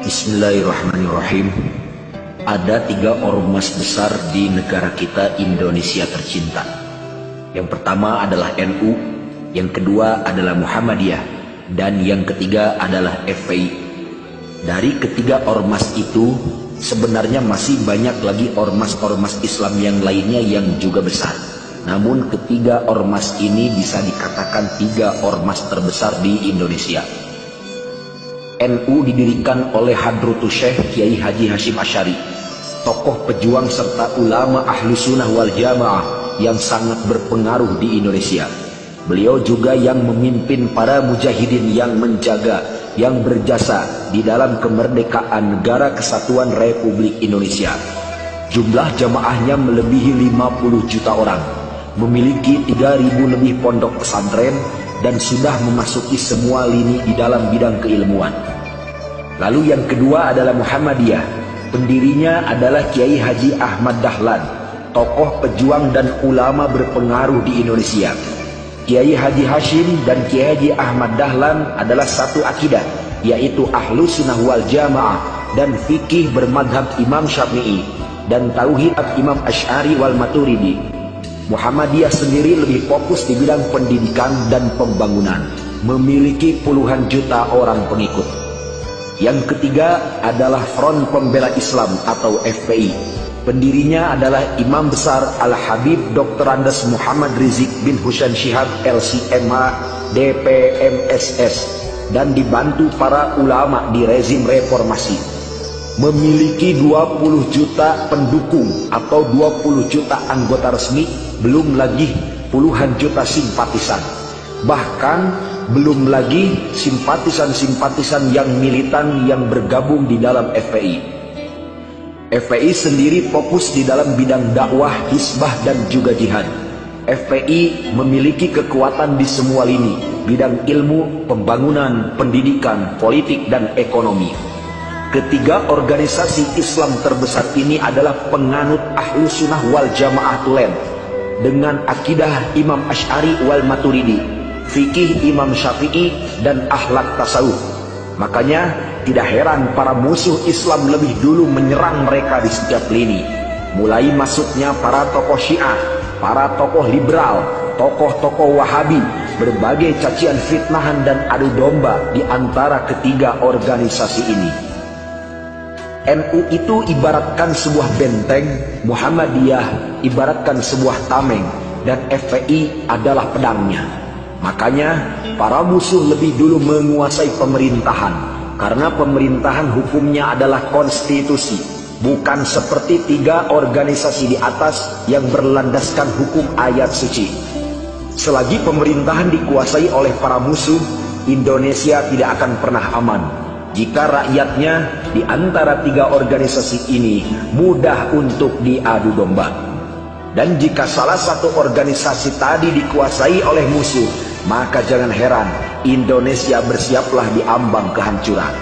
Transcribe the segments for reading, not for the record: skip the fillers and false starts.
Bismillahirrahmanirrahim. Ada 3 ormas besar di negara kita Indonesia tercinta. Yang pertama adalah NU, yang kedua adalah Muhammadiyah, dan yang ketiga adalah FPI. Dari ketiga ormas itu sebenarnya masih banyak lagi ormas-ormas Islam yang lainnya yang juga besar. Namun ketiga ormas ini bisa dikatakan 3 ormas terbesar di Indonesia. NU didirikan oleh Hadratus Syekh Kiai Haji Hasyim Asy'ari, tokoh pejuang serta ulama ahlu sunnah wal jamaah yang sangat berpengaruh di Indonesia. Beliau juga yang memimpin para mujahidin yang menjaga, yang berjasa di dalam kemerdekaan Negara Kesatuan Republik Indonesia. Jumlah jamaahnya melebihi 50 juta orang, memiliki 3.000 lebih pondok pesantren, dan sudah memasuki semua lini di dalam bidang keilmuan. Lalu yang kedua adalah Muhammadiyah. Pendirinya adalah Kiai Haji Ahmad Dahlan, tokoh pejuang dan ulama berpengaruh di Indonesia. Kiai Haji Hasyim dan Kiai Haji Ahmad Dahlan adalah satu akidah, yaitu ahlu sunnah wal jamaah dan fikih bermadhab Imam Syafi'i dan tauhid Imam Asy'ari wal Maturidi. Muhammadiyah sendiri lebih fokus di bidang pendidikan dan pembangunan, memiliki puluhan juta orang pengikut. Yang ketiga adalah Front Pembela Islam atau FPI. Pendirinya adalah Imam Besar Al-Habib Dr. Andes Muhammad Rizik bin Husain Syihab LCMA DPMSS dan dibantu para ulama di rezim reformasi. Memiliki 20 juta pendukung atau 20 juta anggota resmi, belum lagi puluhan juta simpatisan. Bahkan belum lagi simpatisan-simpatisan yang militan yang bergabung di dalam FPI. FPI sendiri fokus di dalam bidang dakwah, hisbah, dan juga jihad. FPI memiliki kekuatan di semua lini, bidang ilmu, pembangunan, pendidikan, politik, dan ekonomi. Ketiga organisasi Islam terbesar ini adalah penganut ahlu sunnah wal jamaah tulen, dengan akidah Imam Asy'ari wal Maturidi, fikih Imam Syafi'i, dan akhlak tasawuf. Makanya tidak heran para musuh Islam lebih dulu menyerang mereka di setiap lini. Mulai masuknya para tokoh Syiah, para tokoh liberal, tokoh-tokoh Wahabi, berbagai cacian fitnahan dan adu domba di antara ketiga organisasi ini. NU itu ibaratkan sebuah benteng, Muhammadiyah ibaratkan sebuah tameng, dan FPI adalah pedangnya. Makanya para musuh lebih dulu menguasai pemerintahan, karena pemerintahan hukumnya adalah konstitusi, bukan seperti 3 organisasi di atas yang berlandaskan hukum ayat suci. Selagi pemerintahan dikuasai oleh para musuh, Indonesia tidak akan pernah aman. Jika rakyatnya di antara 3 organisasi ini mudah untuk diadu domba. Dan jika salah satu organisasi tadi dikuasai oleh musuh, maka jangan heran Indonesia bersiaplah diambang kehancuran.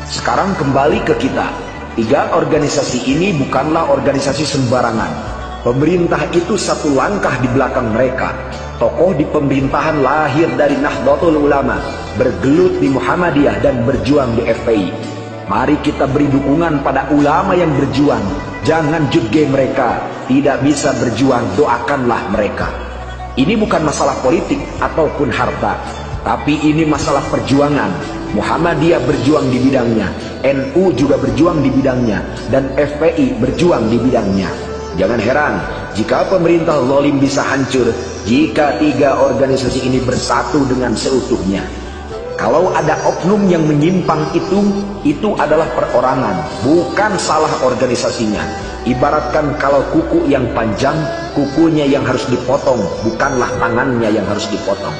Sekarang kembali ke kita. 3 organisasi ini bukanlah organisasi sembarangan. Pemerintah itu satu langkah di belakang mereka. Tokoh di pemerintahan lahir dari Nahdlatul Ulama, bergelut di Muhammadiyah, dan berjuang di FPI. Mari kita beri dukungan pada ulama yang berjuang. Jangan judge mereka, tidak bisa berjuang, doakanlah mereka. Ini bukan masalah politik ataupun harta, tapi ini masalah perjuangan. Muhammadiyah berjuang di bidangnya, NU juga berjuang di bidangnya, dan FPI berjuang di bidangnya. Jangan heran jika pemerintah zalim bisa hancur jika 3 organisasi ini bersatu dengan seutuhnya. Kalau ada oknum yang menyimpang itu adalah perorangan, bukan salah organisasinya. Ibaratkan kalau kuku yang panjang, kukunya yang harus dipotong, bukanlah tangannya yang harus dipotong.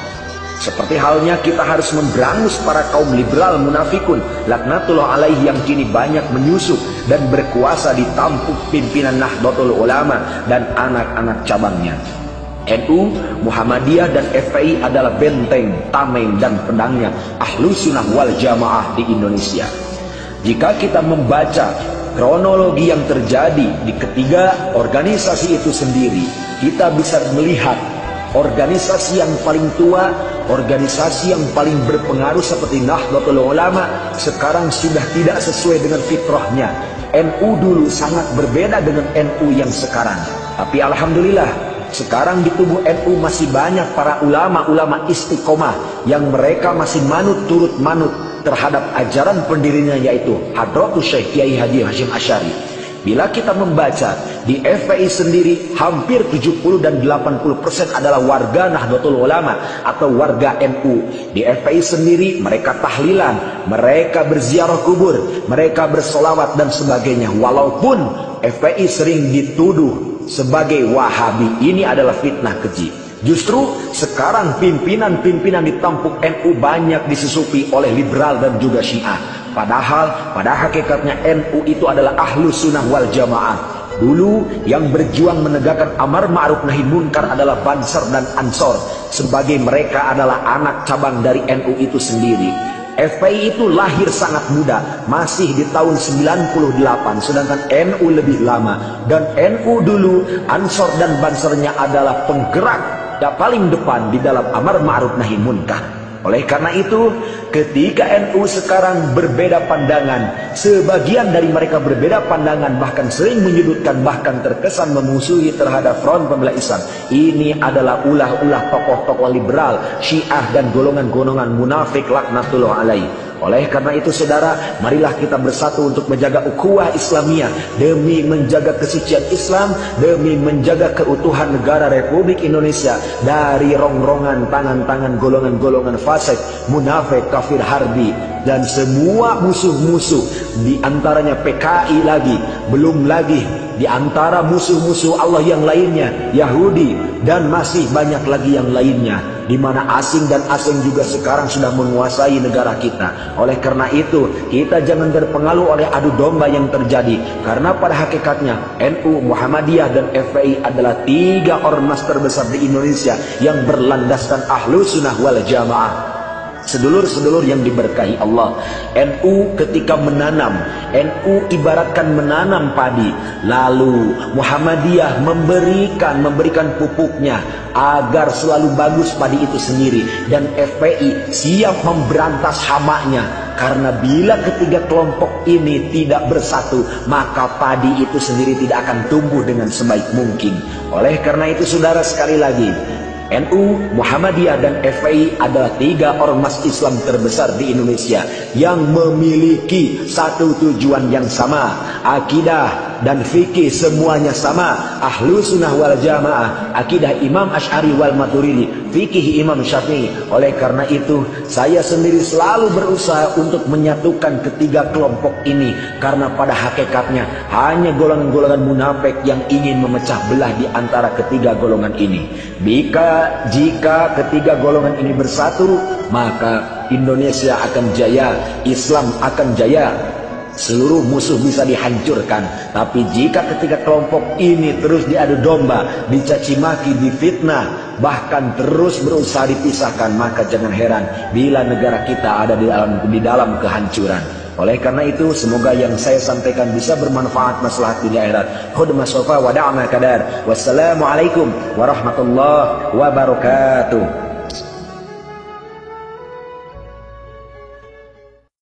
Seperti halnya kita harus memberangus para kaum liberal munafikun laknatullah alaihi yang kini banyak menyusup dan berkuasa di tampuk pimpinan Nahdlatul Ulama dan anak-anak cabangnya. NU, Muhammadiyah, dan FPI adalah benteng, tameng, dan pedangnya ahlu sunnah wal jamaah di Indonesia. Jika kita membaca kronologi yang terjadi di ketiga organisasi itu sendiri, kita bisa melihat organisasi yang paling tua organisasi yang paling berpengaruh seperti Nahdlatul Ulama sekarang sudah tidak sesuai dengan fitrahnya. NU dulu sangat berbeda dengan NU yang sekarang. Tapi alhamdulillah, sekarang di tubuh NU masih banyak para ulama-ulama istiqomah yang mereka masih turut manut terhadap ajaran pendirinya, yaitu Hadratus Syekh Kiai Haji Hashim Asy'ari. Bila kita membaca di FPI sendiri, hampir 70 dan 80% adalah warga Nahdlatul Ulama atau warga NU. Di FPI sendiri mereka tahlilan, mereka berziarah kubur, mereka bersolawat dan sebagainya. Walaupun FPI sering dituduh sebagai Wahabi, ini adalah fitnah keji. Justru sekarang pimpinan-pimpinan di tampuk NU banyak disusupi oleh liberal dan juga Syiah. Padahal pada hakikatnya NU itu adalah Ahlus Sunnah wal Jamaah. Dulu yang berjuang menegakkan amar ma'ruf nahi munkar adalah Bansar dan Ansor, sebagai mereka adalah anak cabang dari NU itu sendiri. FPI itu lahir sangat muda, masih di tahun 98, sedangkan NU lebih lama. Dan NU dulu, Ansor dan Bansarnya adalah penggerak yang paling depan di dalam amar ma'ruf nahi munkar. Oleh karena itu, ketika NU sekarang berbeda pandangan, sebagian dari mereka berbeda pandangan, bahkan sering menyudutkan, bahkan terkesan memusuhi terhadap Front Pembela Islam. Ini adalah ulah-ulah tokoh-tokoh liberal, Syiah dan golongan-golongan munafik laknatullah alaih. Oleh karena itu saudara, marilah kita bersatu untuk menjaga ukhuwah Islamiyah, demi menjaga kesucian Islam, demi menjaga keutuhan negara Republik Indonesia dari rongrongan tangan-tangan golongan-golongan fasik, munafik, kafir harbi, dan semua musuh-musuh, di antaranya PKI lagi, belum lagi di antara musuh-musuh Allah yang lainnya, Yahudi, dan masih banyak lagi yang lainnya, di mana asing dan asing juga sekarang sudah menguasai negara kita. Oleh karena itu, kita jangan terpengaruh oleh adu domba yang terjadi, karena pada hakikatnya NU, Muhammadiyah, dan FPI adalah 3 ormas terbesar di Indonesia yang berlandaskan Ahlus Sunnah wal Jamaah. Sedulur-sedulur yang diberkahi Allah, NU ketika menanam, NU ibaratkan menanam padi, lalu Muhammadiyah memberikan pupuknya agar selalu bagus padi itu sendiri, dan FPI siap memberantas hamanya. Karena bila ketiga kelompok ini tidak bersatu, maka padi itu sendiri tidak akan tumbuh dengan sebaik mungkin. Oleh karena itu saudara, sekali lagi, NU, Muhammadiyah, dan FPI adalah 3 ormas Islam terbesar di Indonesia yang memiliki satu tujuan yang sama, akidah dan fikih semuanya sama, Ahlus Sunnah wal Jamaah, akidah Imam Asy'ari wal Maturidi, fikih Imam Syafi'i. Oleh karena itu, saya sendiri selalu berusaha untuk menyatukan ketiga kelompok ini, karena pada hakikatnya hanya golongan-golongan munafik yang ingin memecah belah di antara ketiga golongan ini. Jika ketiga golongan ini bersatu, maka Indonesia akan jaya, Islam akan jaya, seluruh musuh bisa dihancurkan. Tapi jika ketiga kelompok ini terus diadu domba, dicaci maki, difitnah, bahkan terus berusaha dipisahkan, maka jangan heran bila negara kita ada di dalam kehancuran. Oleh karena itu, semoga yang saya sampaikan bisa bermanfaat maslahat dunia akhirat. Khudmah sofa wa da'na kadar. Wassalamualaikum warahmatullahi wabarakatuh.